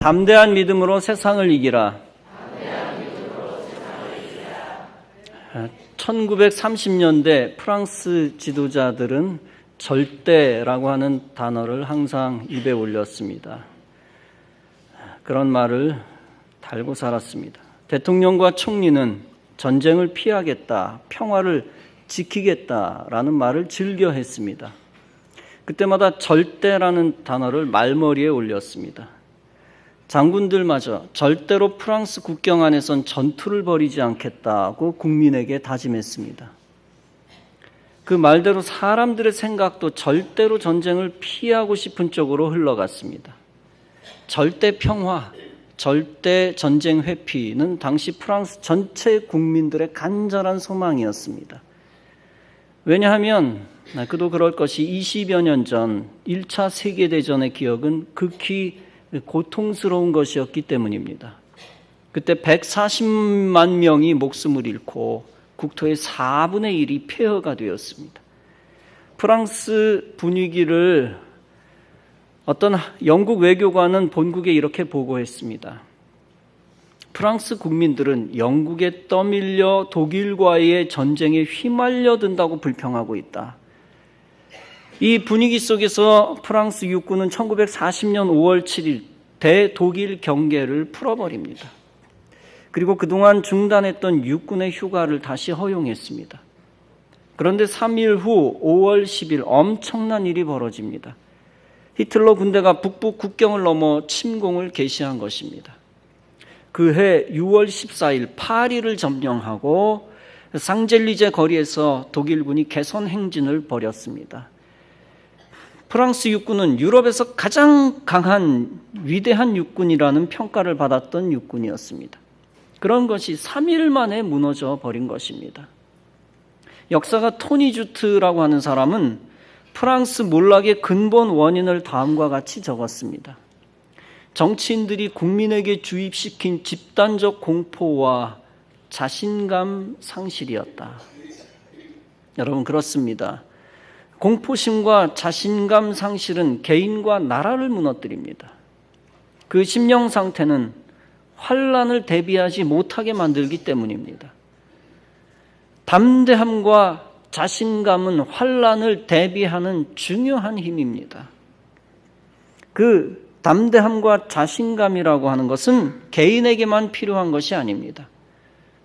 담대한 믿음으로 세상을 이기라. 1930년대 프랑스 지도자들은 절대라고 하는 단어를 항상 입에 올렸습니다. 그런 말을 달고 살았습니다. 대통령과 총리는 전쟁을 피하겠다, 평화를 지키겠다라는 말을 즐겨 했습니다. 그때마다 절대라는 단어를 말머리에 올렸습니다. 장군들마저 절대로 프랑스 국경 안에선 전투를 벌이지 않겠다고 국민에게 다짐했습니다. 그 말대로 사람들의 생각도 절대로 전쟁을 피하고 싶은 쪽으로 흘러갔습니다. 절대 평화, 절대 전쟁 회피는 당시 프랑스 전체 국민들의 간절한 소망이었습니다. 왜냐하면 그도 그럴 것이 20여 년 전 1차 세계대전의 기억은 극히 고통스러운 것이었기 때문입니다. 그때 140만 명이 목숨을 잃고 국토의 4분의 1이 폐허가 되었습니다. 프랑스 분위기를 어떤 영국 외교관은 본국에 이렇게 보고했습니다. 프랑스 국민들은 영국에 떠밀려 독일과의 전쟁에 휘말려든다고 불평하고 있다. 이 분위기 속에서 프랑스 육군은 1940년 5월 7일 대독일 경계를 풀어버립니다. 그리고 그동안 중단했던 육군의 휴가를 다시 허용했습니다. 그런데 3일 후 5월 10일 엄청난 일이 벌어집니다. 히틀러 군대가 북부 국경을 넘어 침공을 개시한 것입니다. 그해 6월 14일 파리를 점령하고 상젤리제 거리에서 독일군이 개선 행진을 벌였습니다. 프랑스 육군은 유럽에서 가장 강한 위대한 육군이라는 평가를 받았던 육군이었습니다. 그런 것이 3일 만에 무너져 버린 것입니다. 역사가 토니 주트라고 하는 사람은 프랑스 몰락의 근본 원인을 다음과 같이 적었습니다. 정치인들이 국민에게 주입시킨 집단적 공포와 자신감 상실이었다. 여러분, 그렇습니다. 공포심과 자신감 상실은 개인과 나라를 무너뜨립니다. 그 심령 상태는 환난을 대비하지 못하게 만들기 때문입니다. 담대함과 자신감은 환난을 대비하는 중요한 힘입니다. 그 담대함과 자신감이라고 하는 것은 개인에게만 필요한 것이 아닙니다.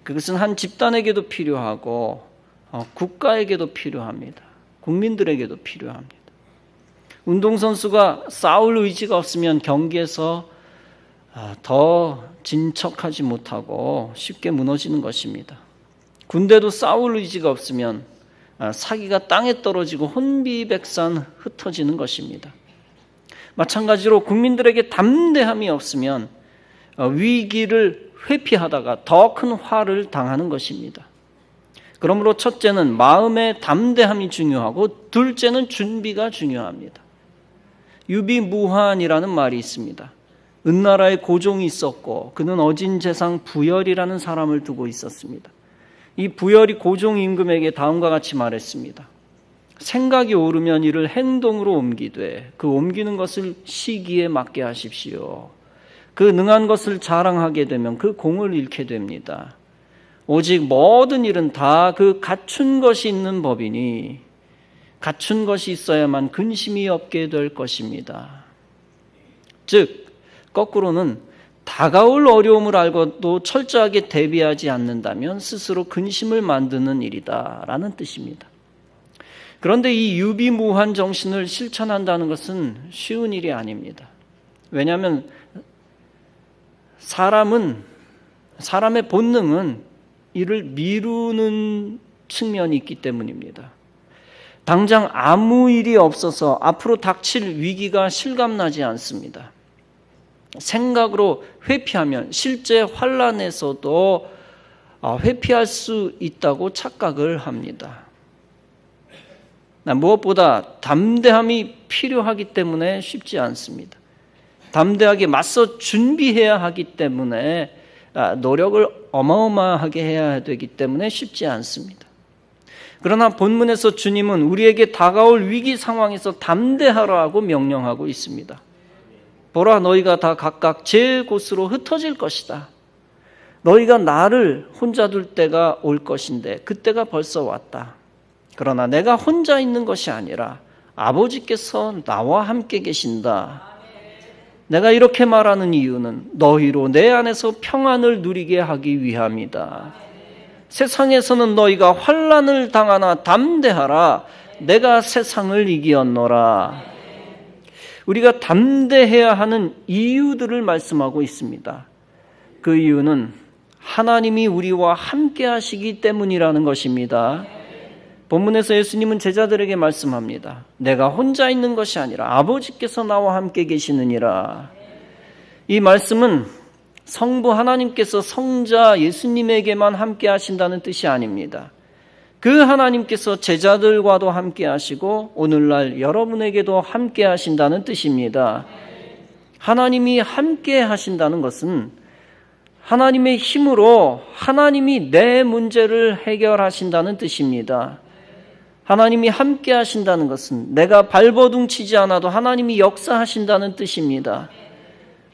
그것은 한 집단에게도 필요하고 국가에게도 필요합니다. 국민들에게도 필요합니다. 운동선수가 싸울 의지가 없으면 경기에서 더 진척하지 못하고 쉽게 무너지는 것입니다. 군대도 싸울 의지가 없으면 사기가 땅에 떨어지고 혼비백산 흩어지는 것입니다. 마찬가지로 국민들에게 담대함이 없으면 위기를 회피하다가 더 큰 화를 당하는 것입니다. 그러므로 첫째는 마음의 담대함이 중요하고 둘째는 준비가 중요합니다. 유비무환이라는 말이 있습니다. 은나라에 고종이 있었고 그는 어진 재상 부열이라는 사람을 두고 있었습니다. 이 부열이 고종 임금에게 다음과 같이 말했습니다. 생각이 오르면 이를 행동으로 옮기되 그 옮기는 것을 시기에 맞게 하십시오. 그 능한 것을 자랑하게 되면 그 공을 잃게 됩니다. 오직 모든 일은 다 그 갖춘 것이 있는 법이니 갖춘 것이 있어야만 근심이 없게 될 것입니다. 즉 거꾸로는 다가올 어려움을 알고도 철저하게 대비하지 않는다면 스스로 근심을 만드는 일이다 라는 뜻입니다. 그런데 이 유비무환 정신을 실천한다는 것은 쉬운 일이 아닙니다. 왜냐하면 사람의 본능은 이를 미루는 측면이 있기 때문입니다. 당장 아무 일이 없어서 앞으로 닥칠 위기가 실감나지 않습니다. 생각으로 회피하면 실제 환난에서도 회피할 수 있다고 착각을 합니다. 무엇보다 담대함이 필요하기 때문에 쉽지 않습니다. 담대하게 맞서 준비해야 하기 때문에 노력을 어마어마하게 해야 되기 때문에 쉽지 않습니다. 그러나 본문에서 주님은 우리에게 다가올 위기 상황에서 담대하라고 명령하고 있습니다. 보라, 너희가 다 각각 제 곳으로 흩어질 것이다. 너희가 나를 혼자 둘 때가 올 것인데 그때가 벌써 왔다. 그러나 내가 혼자 있는 것이 아니라 아버지께서 나와 함께 계신다. 내가 이렇게 말하는 이유는 너희로 내 안에서 평안을 누리게 하기 위함이다. 세상에서는 너희가 환난을 당하나 담대하라. 내가 세상을 이기었노라. 우리가 담대해야 하는 이유들을 말씀하고 있습니다. 그 이유는 하나님이 우리와 함께 하시기 때문이라는 것입니다. 본문에서 예수님은 제자들에게 말씀합니다. 내가 혼자 있는 것이 아니라 아버지께서 나와 함께 계시느니라. 이 말씀은 성부 하나님께서 성자 예수님에게만 함께 하신다는 뜻이 아닙니다. 그 하나님께서 제자들과도 함께 하시고 오늘날 여러분에게도 함께 하신다는 뜻입니다. 하나님이 함께 하신다는 것은 하나님의 힘으로 하나님이 내 문제를 해결하신다는 뜻입니다. 하나님이 함께 하신다는 것은 내가 발버둥치지 않아도 하나님이 역사하신다는 뜻입니다.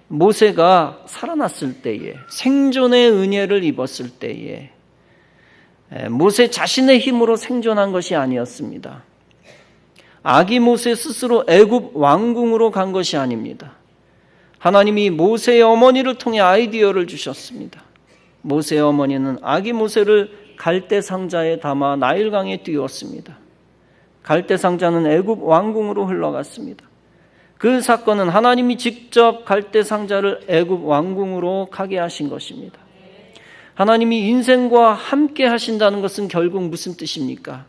모세가 살아났을 때에, 생존의 은혜를 입었을 때에 모세 자신의 힘으로 생존한 것이 아니었습니다. 아기 모세 스스로 애굽 왕궁으로 간 것이 아닙니다. 하나님이 모세의 어머니를 통해 아이디어를 주셨습니다. 모세의 어머니는 아기 모세를 갈대 상자에 담아 나일강에 띄웠습니다. 갈대 상자는 애굽 왕궁으로 흘러갔습니다. 그 사건은 하나님이 직접 갈대 상자를 애굽 왕궁으로 가게 하신 것입니다. 하나님이 인생과 함께 하신다는 것은 결국 무슨 뜻입니까?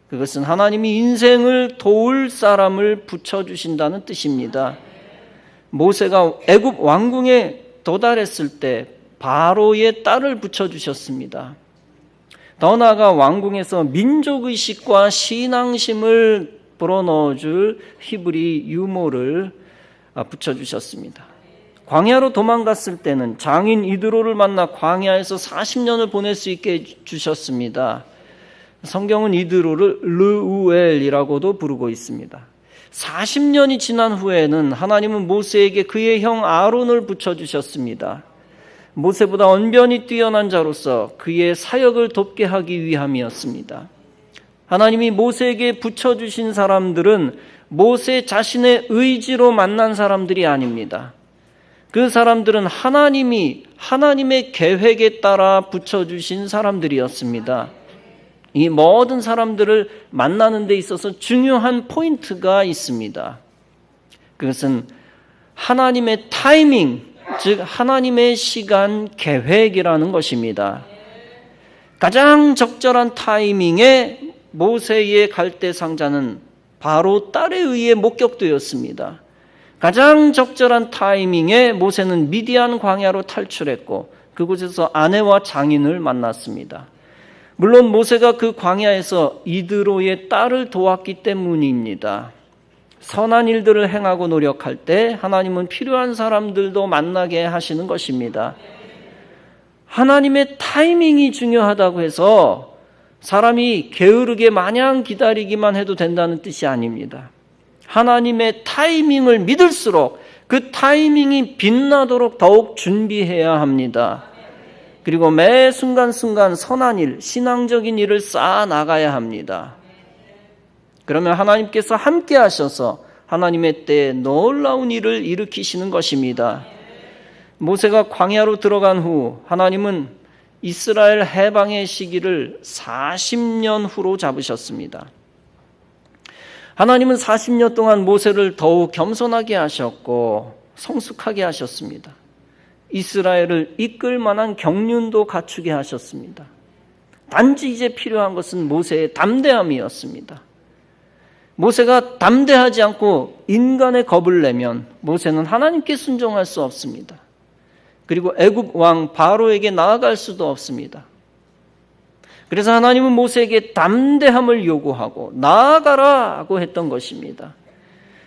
그것은 하나님이 인생을 도울 사람을 붙여주신다는 뜻입니다. 모세가 애굽 왕궁에 도달했을 때 바로의 딸을 붙여주셨습니다. 더 나아가 왕궁에서 민족의식과 신앙심을 불어넣어줄 히브리 유모를 붙여주셨습니다. 광야로 도망갔을 때는 장인 이드로를 만나 광야에서 40년을 보낼 수 있게 주셨습니다. 성경은 이드로를 르우엘이라고도 부르고 있습니다. 40년이 지난 후에는 하나님은 모세에게 그의 형 아론을 붙여주셨습니다. 모세보다 언변이 뛰어난 자로서 그의 사역을 돕게 하기 위함이었습니다. 하나님이 모세에게 붙여주신 사람들은 모세 자신의 의지로 만난 사람들이 아닙니다. 그 사람들은 하나님의 계획에 따라 붙여주신 사람들이었습니다. 이 모든 사람들을 만나는 데 있어서 중요한 포인트가 있습니다. 그것은 하나님의 타이밍, 즉 하나님의 시간 계획이라는 것입니다. 가장 적절한 타이밍에 모세의 갈대 상자는 바로 딸에 의해 목격되었습니다. 가장 적절한 타이밍에 모세는 미디안 광야로 탈출했고 그곳에서 아내와 장인을 만났습니다. 물론 모세가 그 광야에서 이드로의 딸을 도왔기 때문입니다. 선한 일들을 행하고 노력할 때 하나님은 필요한 사람들도 만나게 하시는 것입니다. 하나님의 타이밍이 중요하다고 해서 사람이 게으르게 마냥 기다리기만 해도 된다는 뜻이 아닙니다. 하나님의 타이밍을 믿을수록 그 타이밍이 빛나도록 더욱 준비해야 합니다. 그리고 매 순간순간 선한 일, 신앙적인 일을 쌓아 나가야 합니다. 그러면 하나님께서 함께 하셔서 하나님의 때에 놀라운 일을 일으키시는 것입니다. 모세가 광야로 들어간 후 하나님은 이스라엘 해방의 시기를 40년 후로 잡으셨습니다. 하나님은 40년 동안 모세를 더욱 겸손하게 하셨고 성숙하게 하셨습니다. 이스라엘을 이끌 만한 경륜도 갖추게 하셨습니다. 단지 이제 필요한 것은 모세의 담대함이었습니다. 모세가 담대하지 않고 인간의 겁을 내면 모세는 하나님께 순종할 수 없습니다. 그리고 애굽 왕 바로에게 나아갈 수도 없습니다. 그래서 하나님은 모세에게 담대함을 요구하고 나아가라고 했던 것입니다.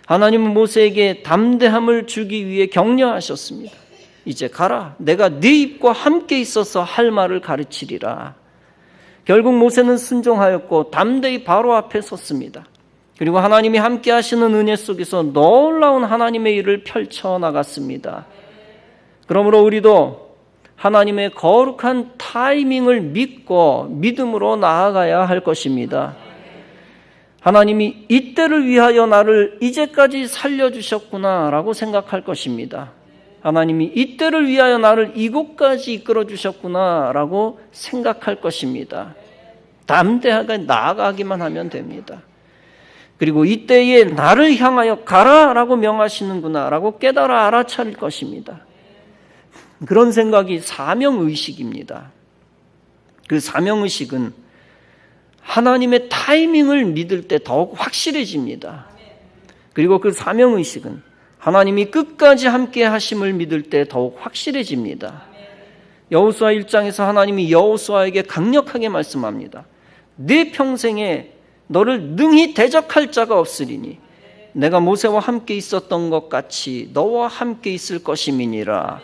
하나님은 모세에게 담대함을 주기 위해 격려하셨습니다. 이제 가라. 내가 네 입과 함께 있어서 할 말을 가르치리라. 결국 모세는 순종하였고 담대히 바로 앞에 섰습니다. 그리고 하나님이 함께 하시는 은혜 속에서 놀라운 하나님의 일을 펼쳐나갔습니다. 그러므로 우리도 하나님의 거룩한 타이밍을 믿고 믿음으로 나아가야 할 것입니다. 하나님이 이때를 위하여 나를 이제까지 살려주셨구나 라고 생각할 것입니다. 하나님이 이때를 위하여 나를 이곳까지 이끌어 주셨구나 라고 생각할 것입니다. 담대하게 나아가기만 하면 됩니다. 그리고 이때에 나를 향하여 가라 라고 명하시는구나 라고 깨달아 알아차릴 것입니다. 그런 생각이 사명의식입니다. 그 사명의식은 하나님의 타이밍을 믿을 때 더욱 확실해집니다. 그리고 그 사명의식은 하나님이 끝까지 함께 하심을 믿을 때 더욱 확실해집니다. 여호수아 1장에서 하나님이 여호수아에게 강력하게 말씀합니다. 네 평생에 너를 능히 대적할 자가 없으리니 내가 모세와 함께 있었던 것 같이 너와 함께 있을 것임이니라.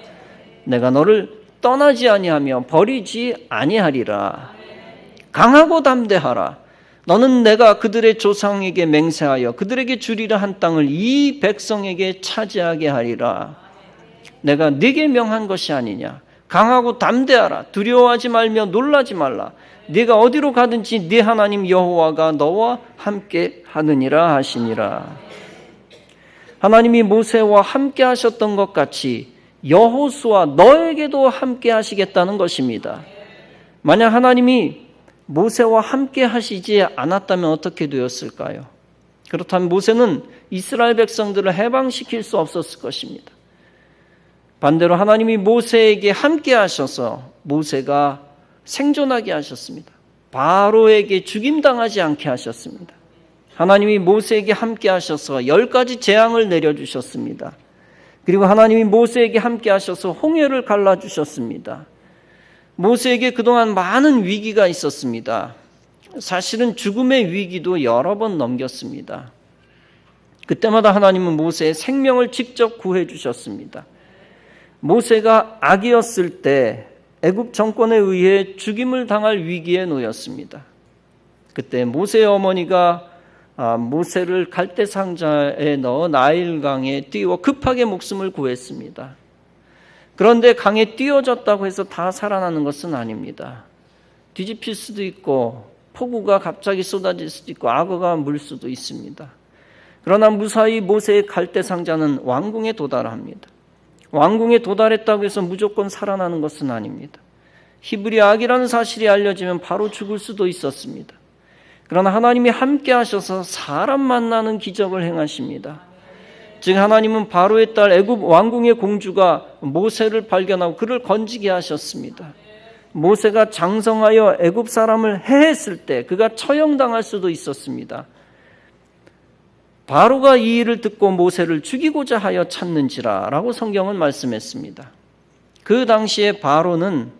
내가 너를 떠나지 아니하며 버리지 아니하리라. 강하고 담대하라. 너는 내가 그들의 조상에게 맹세하여 그들에게 주리라 한 땅을 이 백성에게 차지하게 하리라. 내가 네게 명한 것이 아니냐. 강하고 담대하라. 두려워하지 말며 놀라지 말라. 네가 어디로 가든지 네 하나님 여호와가 너와 함께 하느니라 하시니라. 하나님이 모세와 함께 하셨던 것 같이 여호수아 너에게도 함께 하시겠다는 것입니다. 만약 하나님이 모세와 함께 하시지 않았다면 어떻게 되었을까요? 그렇다면 모세는 이스라엘 백성들을 해방시킬 수 없었을 것입니다. 반대로 하나님이 모세에게 함께 하셔서 모세가 생존하게 하셨습니다. 바로에게 죽임당하지 않게 하셨습니다. 하나님이 모세에게 함께 하셔서 10가지 재앙을 내려주셨습니다. 그리고 하나님이 모세에게 함께 하셔서 홍해를 갈라주셨습니다. 모세에게 그동안 많은 위기가 있었습니다. 사실은 죽음의 위기도 여러 번 넘겼습니다. 그때마다 하나님은 모세의 생명을 직접 구해 주셨습니다. 모세가 아기였을 때 애굽 정권에 의해 죽임을 당할 위기에 놓였습니다. 그때 모세의 어머니가 모세를 갈대 상자에 넣어 나일강에 띄워 급하게 목숨을 구했습니다. 그런데 강에 띄워졌다고 해서 다 살아나는 것은 아닙니다. 뒤집힐 수도 있고 폭우가 갑자기 쏟아질 수도 있고 악어가 물 수도 있습니다. 그러나 무사히 모세의 갈대 상자는 왕궁에 도달합니다. 왕궁에 도달했다고 해서 무조건 살아나는 것은 아닙니다. 히브리 악이라는 사실이 알려지면 바로 죽을 수도 있었습니다. 그러나 하나님이 함께 하셔서 사람 만나는 기적을 행하십니다. 즉 하나님은 바로의 딸 애굽 왕궁의 공주가 모세를 발견하고 그를 건지게 하셨습니다. 모세가 장성하여 애굽 사람을 해했을 때 그가 처형당할 수도 있었습니다. 바로가 이 일을 듣고 모세를 죽이고자 하여 찾는지라 라고 성경은 말씀했습니다. 그 당시에 바로는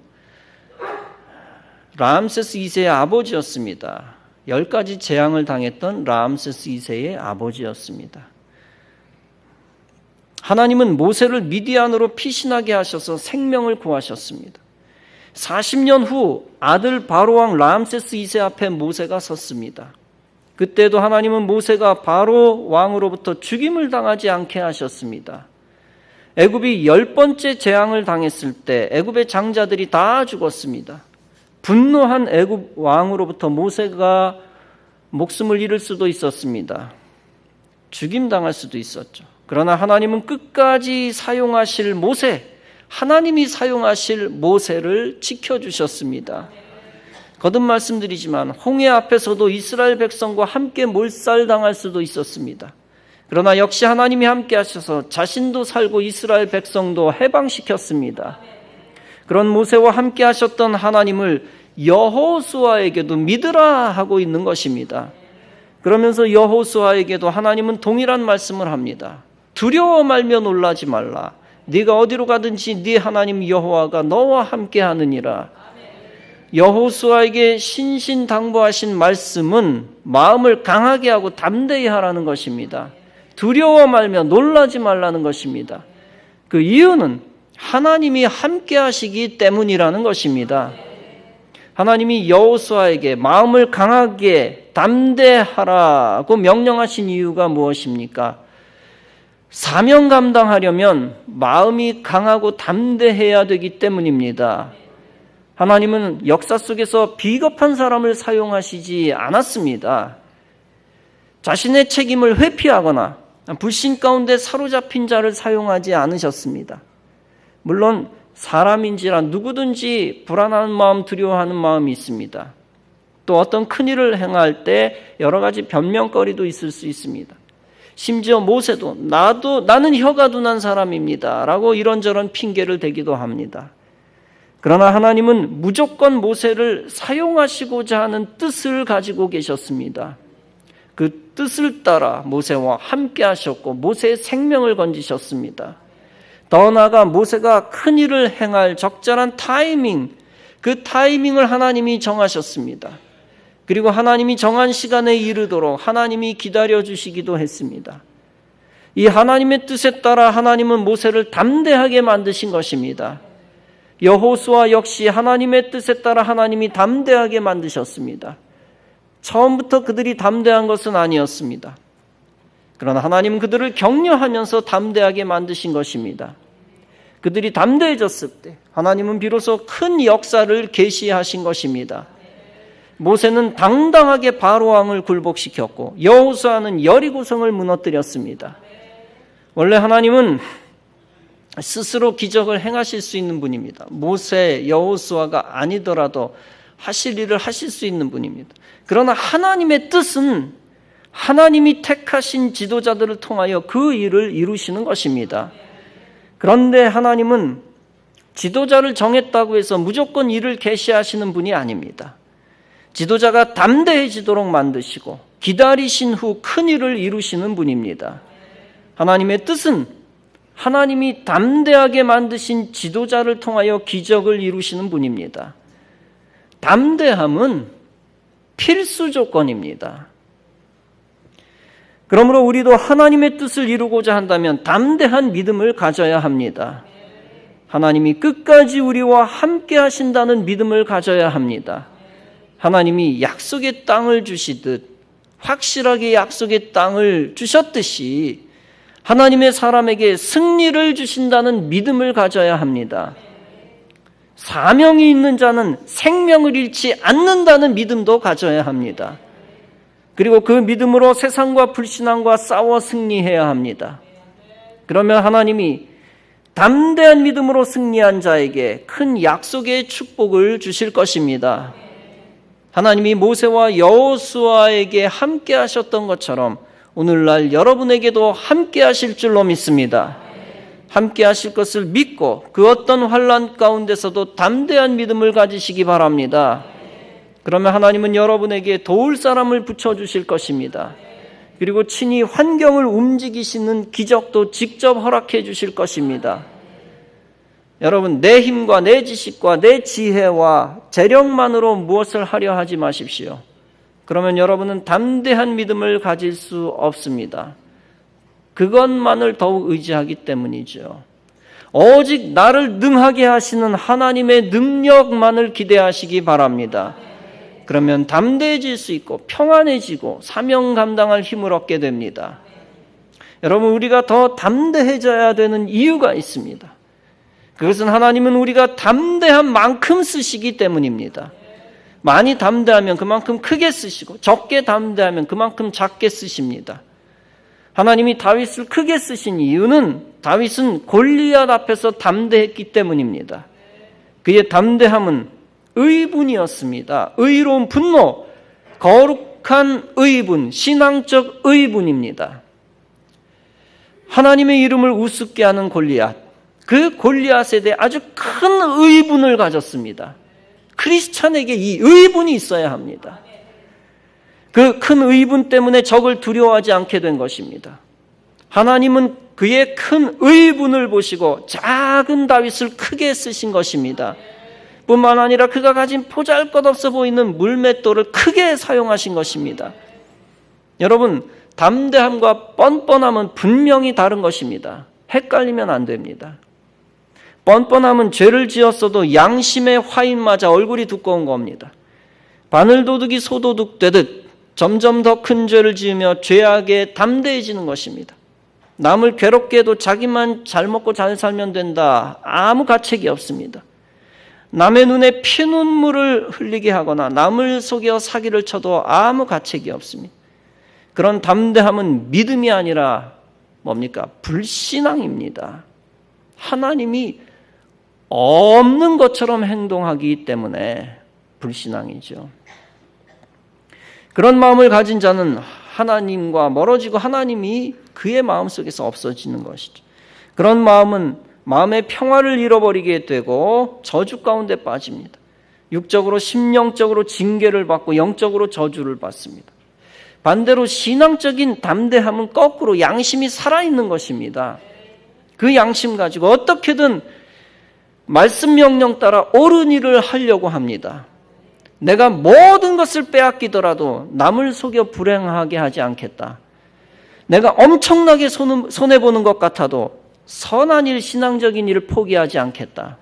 람세스 2세의 아버지였습니다. 10가지 재앙을 당했던 람세스 2세의 아버지였습니다. 하나님은 모세를 미디안으로 피신하게 하셔서 생명을 구하셨습니다. 40년 후 아들 바로왕 람세스 2세 앞에 모세가 섰습니다. 그때도 하나님은 모세가 바로 왕으로부터 죽임을 당하지 않게 하셨습니다. 애굽이 10번째 재앙을 당했을 때 애굽의 장자들이 다 죽었습니다. 분노한 애굽 왕으로부터 모세가 목숨을 잃을 수도 있었습니다. 죽임당할 수도 있었죠. 그러나 하나님은 끝까지 사용하실 모세, 하나님이 사용하실 모세를 지켜주셨습니다. 거듭 말씀드리지만 홍해 앞에서도 이스라엘 백성과 함께 몰살당할 수도 있었습니다. 그러나 역시 하나님이 함께 하셔서 자신도 살고 이스라엘 백성도 해방시켰습니다. 그런 모세와 함께 하셨던 하나님을 여호수아에게도 믿으라 하고 있는 것입니다. 그러면서 여호수아에게도 하나님은 동일한 말씀을 합니다. 두려워 말며 놀라지 말라. 네가 어디로 가든지 네 하나님 여호와가 너와 함께 하느니라. 여호수아에게 신신당부하신 말씀은 마음을 강하게 하고 담대히 하라는 것입니다. 두려워 말며 놀라지 말라는 것입니다. 그 이유는 하나님이 함께 하시기 때문이라는 것입니다. 하나님이 여호수아에게 마음을 강하게 담대하라고 명령하신 이유가 무엇입니까? 사명 감당하려면 마음이 강하고 담대해야 되기 때문입니다. 하나님은 역사 속에서 비겁한 사람을 사용하시지 않았습니다. 자신의 책임을 회피하거나 불신 가운데 사로잡힌 자를 사용하지 않으셨습니다. 물론 사람인지라 누구든지 불안한 마음, 두려워하는 마음이 있습니다. 또 어떤 큰일을 행할 때 여러 가지 변명거리도 있을 수 있습니다. 심지어 모세도 나는 혀가 둔한 사람입니다 라고 이런저런 핑계를 대기도 합니다. 그러나 하나님은 무조건 모세를 사용하시고자 하는 뜻을 가지고 계셨습니다. 그 뜻을 따라 모세와 함께 하셨고 모세의 생명을 건지셨습니다. 더 나아가 모세가 큰 일을 행할 적절한 타이밍, 그 타이밍을 하나님이 정하셨습니다. 그리고 하나님이 정한 시간에 이르도록 하나님이 기다려주시기도 했습니다. 이 하나님의 뜻에 따라 하나님은 모세를 담대하게 만드신 것입니다. 여호수아 역시 하나님의 뜻에 따라 하나님이 담대하게 만드셨습니다. 처음부터 그들이 담대한 것은 아니었습니다. 그러나 하나님은 그들을 격려하면서 담대하게 만드신 것입니다. 그들이 담대해졌을 때 하나님은 비로소 큰 역사를 계시하신 것입니다. 모세는 당당하게 바로왕을 굴복시켰고 여호수아는 여리고성을 무너뜨렸습니다. 원래 하나님은 스스로 기적을 행하실 수 있는 분입니다. 모세, 여호수아가 아니더라도 하실 일을 하실 수 있는 분입니다. 그러나 하나님의 뜻은 하나님이 택하신 지도자들을 통하여 그 일을 이루시는 것입니다. 그런데 하나님은 지도자를 정했다고 해서 무조건 일을 계시하시는 분이 아닙니다. 지도자가 담대해지도록 만드시고 기다리신 후 큰 일을 이루시는 분입니다. 하나님의 뜻은 하나님이 담대하게 만드신 지도자를 통하여 기적을 이루시는 분입니다. 담대함은 필수 조건입니다. 그러므로 우리도 하나님의 뜻을 이루고자 한다면 담대한 믿음을 가져야 합니다. 하나님이 끝까지 우리와 함께 하신다는 믿음을 가져야 합니다. 하나님이 약속의 땅을 주시듯 확실하게 약속의 땅을 주셨듯이 하나님의 사람에게 승리를 주신다는 믿음을 가져야 합니다. 사명이 있는 자는 생명을 잃지 않는다는 믿음도 가져야 합니다. 그리고 그 믿음으로 세상과 불신앙과 싸워 승리해야 합니다. 그러면 하나님이 담대한 믿음으로 승리한 자에게 큰 약속의 축복을 주실 것입니다. 하나님이 모세와 여호수아에게 함께 하셨던 것처럼 오늘날 여러분에게도 함께 하실 줄로 믿습니다. 함께 하실 것을 믿고 그 어떤 환난 가운데서도 담대한 믿음을 가지시기 바랍니다. 그러면 하나님은 여러분에게 도울 사람을 붙여주실 것입니다. 그리고 친히 환경을 움직이시는 기적도 직접 허락해 주실 것입니다. 여러분, 내 힘과 내 지식과 내 지혜와 재력만으로 무엇을 하려 하지 마십시오. 그러면 여러분은 담대한 믿음을 가질 수 없습니다. 그것만을 더욱 의지하기 때문이죠. 오직 나를 능하게 하시는 하나님의 능력만을 기대하시기 바랍니다. 그러면 담대해질 수 있고 평안해지고 사명 감당할 힘을 얻게 됩니다. 여러분, 우리가 더 담대해져야 되는 이유가 있습니다. 그것은 하나님은 우리가 담대한 만큼 쓰시기 때문입니다. 많이 담대하면 그만큼 크게 쓰시고 적게 담대하면 그만큼 작게 쓰십니다. 하나님이 다윗을 크게 쓰신 이유는 다윗은 골리앗 앞에서 담대했기 때문입니다. 그의 담대함은 의분이었습니다. 의로운 분노, 거룩한 의분, 신앙적 의분입니다. 하나님의 이름을 우습게 하는 골리앗, 그 골리앗에 대해 아주 큰 의분을 가졌습니다. 크리스찬에게 이 의분이 있어야 합니다. 그 큰 의분 때문에 적을 두려워하지 않게 된 것입니다. 하나님은 그의 큰 의분을 보시고 작은 다윗을 크게 쓰신 것입니다. 뿐만 아니라 그가 가진 보잘것없어 보이는 물맷돌을 크게 사용하신 것입니다. 여러분, 담대함과 뻔뻔함은 분명히 다른 것입니다. 헷갈리면 안 됩니다. 뻔뻔함은 죄를 지었어도 양심의 화인 맞아 얼굴이 두꺼운 겁니다. 바늘도둑이 소도둑 되듯 점점 더 큰 죄를 지으며 죄악에 담대해지는 것입니다. 남을 괴롭게 해도 자기만 잘 먹고 잘 살면 된다. 아무 가책이 없습니다. 남의 눈에 피눈물을 흘리게 하거나 남을 속여 사기를 쳐도 아무 가책이 없습니다. 그런 담대함은 믿음이 아니라 뭡니까? 불신앙입니다. 하나님이 없는 것처럼 행동하기 때문에 불신앙이죠. 그런 마음을 가진 자는 하나님과 멀어지고 하나님이 그의 마음속에서 없어지는 것이죠. 그런 마음은 마음의 평화를 잃어버리게 되고 저주 가운데 빠집니다. 육적으로 심령적으로 징계를 받고 영적으로 저주를 받습니다. 반대로 신앙적인 담대함은 거꾸로 양심이 살아있는 것입니다. 그 양심 가지고 어떻게든 말씀 명령 따라 옳은 일을 하려고 합니다. 내가 모든 것을 빼앗기더라도 남을 속여 불행하게 하지 않겠다. 내가 엄청나게 손해보는 것 같아도 선한 일, 신앙적인 일을 포기하지 않겠다.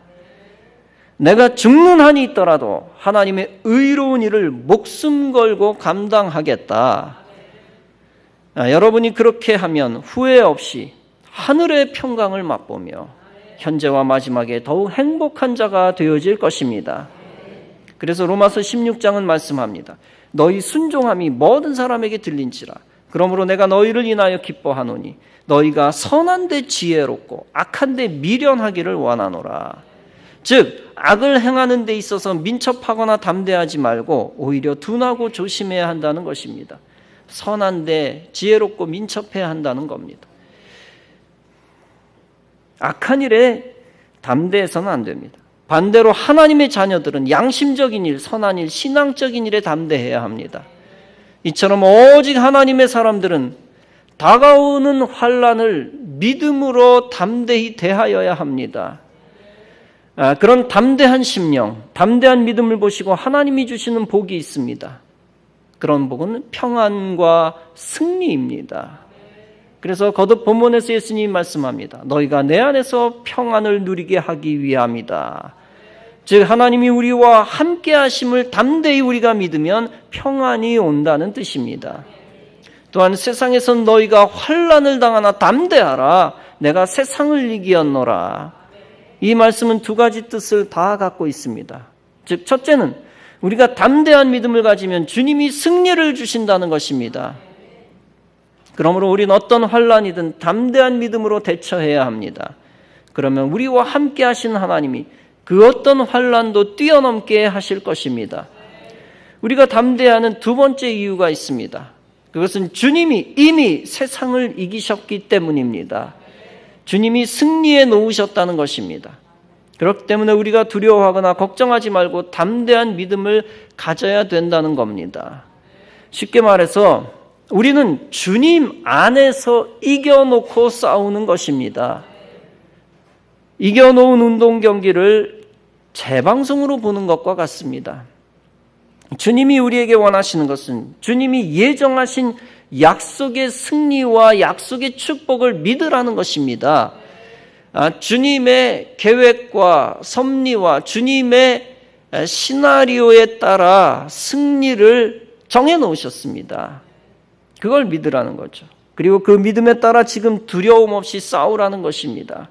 내가 죽는 한이 있더라도 하나님의 의로운 일을 목숨 걸고 감당하겠다. 여러분이 그렇게 하면 후회 없이 하늘의 평강을 맛보며 현재와 마지막에 더욱 행복한 자가 되어질 것입니다. 그래서 로마서 16장은 말씀합니다. 너희 순종함이 모든 사람에게 들린지라. 그러므로 내가 너희를 인하여 기뻐하노니 너희가 선한 데 지혜롭고 악한 데 미련하기를 원하노라. 즉 악을 행하는 데 있어서 민첩하거나 담대하지 말고 오히려 둔하고 조심해야 한다는 것입니다. 선한 데 지혜롭고 민첩해야 한다는 겁니다. 악한 일에 담대해서는 안 됩니다. 반대로 하나님의 자녀들은 양심적인 일, 선한 일, 신앙적인 일에 담대해야 합니다. 이처럼 오직 하나님의 사람들은 다가오는 환난을 믿음으로 담대히 대하여야 합니다. 그런 담대한 심령, 담대한 믿음을 보시고 하나님이 주시는 복이 있습니다. 그런 복은 평안과 승리입니다. 그래서 거듭 본문에서 예수님이 말씀합니다. 너희가 내 안에서 평안을 누리게 하기 위함이다. 즉 하나님이 우리와 함께 하심을 담대히 우리가 믿으면 평안이 온다는 뜻입니다. 또한 세상에선 너희가 환난을 당하나 담대하라. 내가 세상을 이기었노라. 이 말씀은 두 가지 뜻을 다 갖고 있습니다. 즉 첫째는 우리가 담대한 믿음을 가지면 주님이 승리를 주신다는 것입니다. 그러므로 우리는 어떤 환난이든 담대한 믿음으로 대처해야 합니다. 그러면 우리와 함께 하신 하나님이 그 어떤 환난도 뛰어넘게 하실 것입니다. 우리가 담대하는 두 번째 이유가 있습니다. 그것은 주님이 이미 세상을 이기셨기 때문입니다. 주님이 승리해 놓으셨다는 것입니다. 그렇기 때문에 우리가 두려워하거나 걱정하지 말고 담대한 믿음을 가져야 된다는 겁니다. 쉽게 말해서 우리는 주님 안에서 이겨놓고 싸우는 것입니다. 이겨놓은 운동 경기를 재방송으로 보는 것과 같습니다. 주님이 우리에게 원하시는 것은 주님이 예정하신 약속의 승리와 약속의 축복을 믿으라는 것입니다. 주님의 계획과 섭리와 주님의 시나리오에 따라 승리를 정해놓으셨습니다. 그걸 믿으라는 거죠. 그리고 그 믿음에 따라 지금 두려움 없이 싸우라는 것입니다.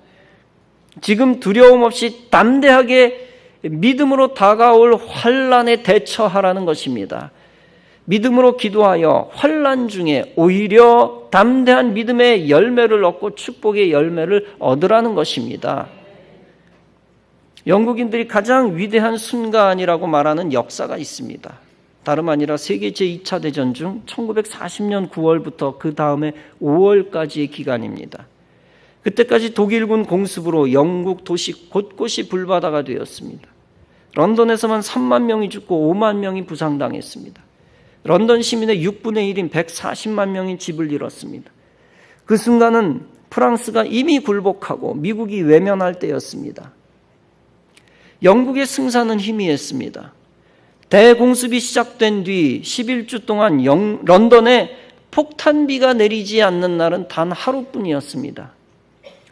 지금 두려움 없이 담대하게 믿음으로 다가올 환난에 대처하라는 것입니다. 믿음으로 기도하여 환난 중에 오히려 담대한 믿음의 열매를 얻고 축복의 열매를 얻으라는 것입니다. 영국인들이 가장 위대한 순간이라고 말하는 역사가 있습니다. 다름 아니라 세계 제2차 대전 중 1940년 9월부터 그 다음에 5월까지의 기간입니다. 그때까지 독일군 공습으로 영국 도시 곳곳이 불바다가 되었습니다. 런던에서만 3만 명이 죽고 5만 명이 부상당했습니다. 런던 시민의 6분의 1인 140만 명이 집을 잃었습니다. 그 순간은 프랑스가 이미 굴복하고 미국이 외면할 때였습니다. 영국의 승사는 희미했습니다. 대공습이 시작된 뒤 11주 동안 런던에 폭탄비가 내리지 않는 날은 단 하루뿐이었습니다.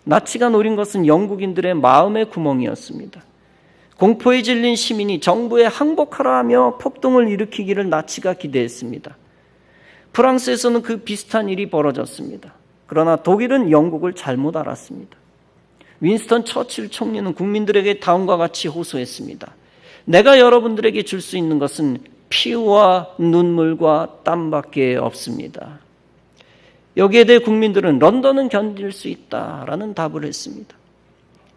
나치가 노린 것은 영국인들의 마음의 구멍이었습니다. 공포에 질린 시민이 정부에 항복하라 하며 폭동을 일으키기를 나치가 기대했습니다. 프랑스에서는 그 비슷한 일이 벌어졌습니다. 그러나 독일은 영국을 잘못 알았습니다. 윈스턴 처칠 총리는 국민들에게 다음과 같이 호소했습니다. 내가 여러분들에게 줄 수 있는 것은 피와 눈물과 땀밖에 없습니다. 여기에 대해 국민들은 런던은 견딜 수 있다라는 답을 했습니다.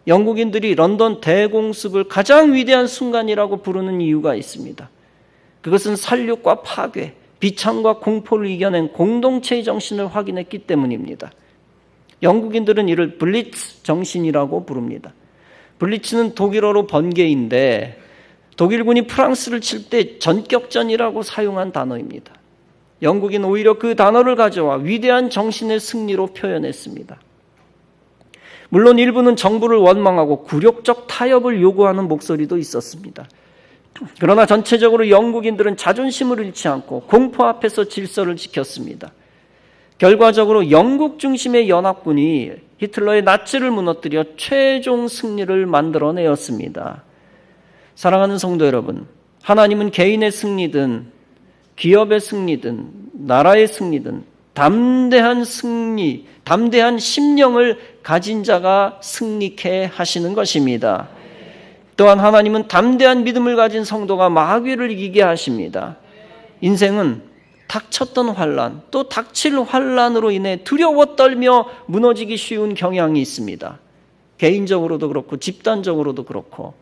영국인들이 런던 대공습을 가장 위대한 순간이라고 부르는 이유가 있습니다. 그것은 살육과 파괴, 비참과 공포를 이겨낸 공동체의 정신을 확인했기 때문입니다. 영국인들은 이를 블리츠 정신이라고 부릅니다. 블리츠는 독일어로 번개인데 독일군이 프랑스를 칠 때 전격전이라고 사용한 단어입니다. 영국인 오히려 그 단어를 가져와 위대한 정신의 승리로 표현했습니다. 물론 일부는 정부를 원망하고 굴욕적 타협을 요구하는 목소리도 있었습니다. 그러나 전체적으로 영국인들은 자존심을 잃지 않고 공포 앞에서 질서를 지켰습니다. 결과적으로 영국 중심의 연합군이 히틀러의 나치를 무너뜨려 최종 승리를 만들어내었습니다. 사랑하는 성도 여러분, 하나님은 개인의 승리든 기업의 승리든 나라의 승리든 담대한 승리, 담대한 심령을 가진 자가 승리케 하시는 것입니다. 또한 하나님은 담대한 믿음을 가진 성도가 마귀를 이기게 하십니다. 인생은 닥쳤던 환난, 또 닥칠 환난으로 인해 두려워 떨며 무너지기 쉬운 경향이 있습니다. 개인적으로도 그렇고 집단적으로도 그렇고.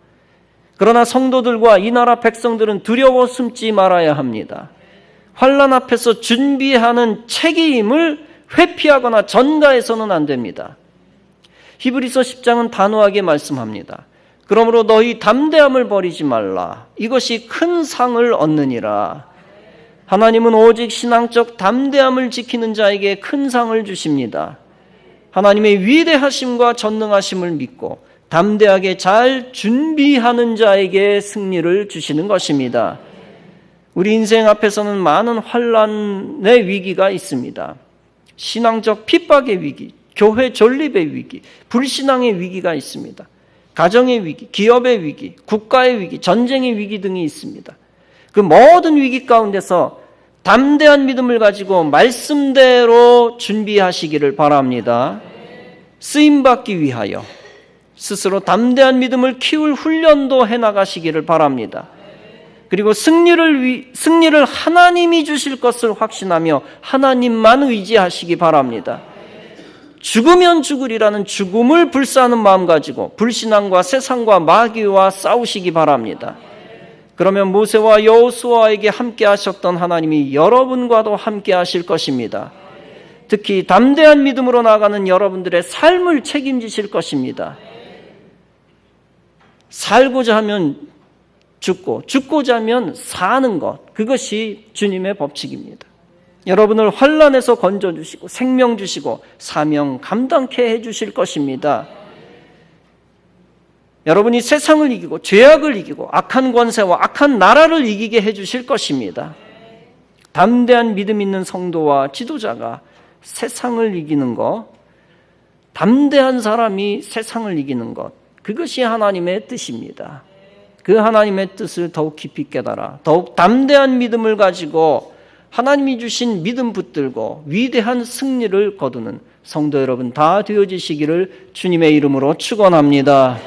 그러나 성도들과 이 나라 백성들은 두려워 숨지 말아야 합니다. 환난 앞에서 준비하는 책임을 회피하거나 전가해서는 안 됩니다. 히브리서 10장은 단호하게 말씀합니다. 그러므로 너희 담대함을 버리지 말라. 이것이 큰 상을 얻느니라. 하나님은 오직 신앙적 담대함을 지키는 자에게 큰 상을 주십니다. 하나님의 위대하심과 전능하심을 믿고 담대하게 잘 준비하는 자에게 승리를 주시는 것입니다. 우리 인생 앞에서는 많은 환난의 위기가 있습니다. 신앙적 핍박의 위기, 교회 존립의 위기, 불신앙의 위기가 있습니다. 가정의 위기, 기업의 위기, 국가의 위기, 전쟁의 위기 등이 있습니다. 그 모든 위기 가운데서 담대한 믿음을 가지고 말씀대로 준비하시기를 바랍니다. 쓰임받기 위하여 스스로 담대한 믿음을 키울 훈련도 해나가시기를 바랍니다. 그리고 승리를 하나님이 주실 것을 확신하며 하나님만 의지하시기 바랍니다. 죽으면 죽으리라는 죽음을 불사하는 마음 가지고 불신앙과 세상과 마귀와 싸우시기 바랍니다. 그러면 모세와 여호수아에게 함께 하셨던 하나님이 여러분과도 함께 하실 것입니다. 특히 담대한 믿음으로 나아가는 여러분들의 삶을 책임지실 것입니다. 살고자 하면 죽고, 죽고자 하면 사는 것, 그것이 주님의 법칙입니다. 여러분을 환난에서 건져주시고 생명 주시고 사명 감당케 해주실 것입니다. 여러분이 세상을 이기고 죄악을 이기고 악한 권세와 악한 나라를 이기게 해주실 것입니다. 담대한 믿음 있는 성도와 지도자가 세상을 이기는 것, 담대한 사람이 세상을 이기는 것, 그것이 하나님의 뜻입니다. 그 하나님의 뜻을 더욱 깊이 깨달아 더욱 담대한 믿음을 가지고 하나님이 주신 믿음 붙들고 위대한 승리를 거두는 성도 여러분 다 되어지시기를 주님의 이름으로 축원합니다.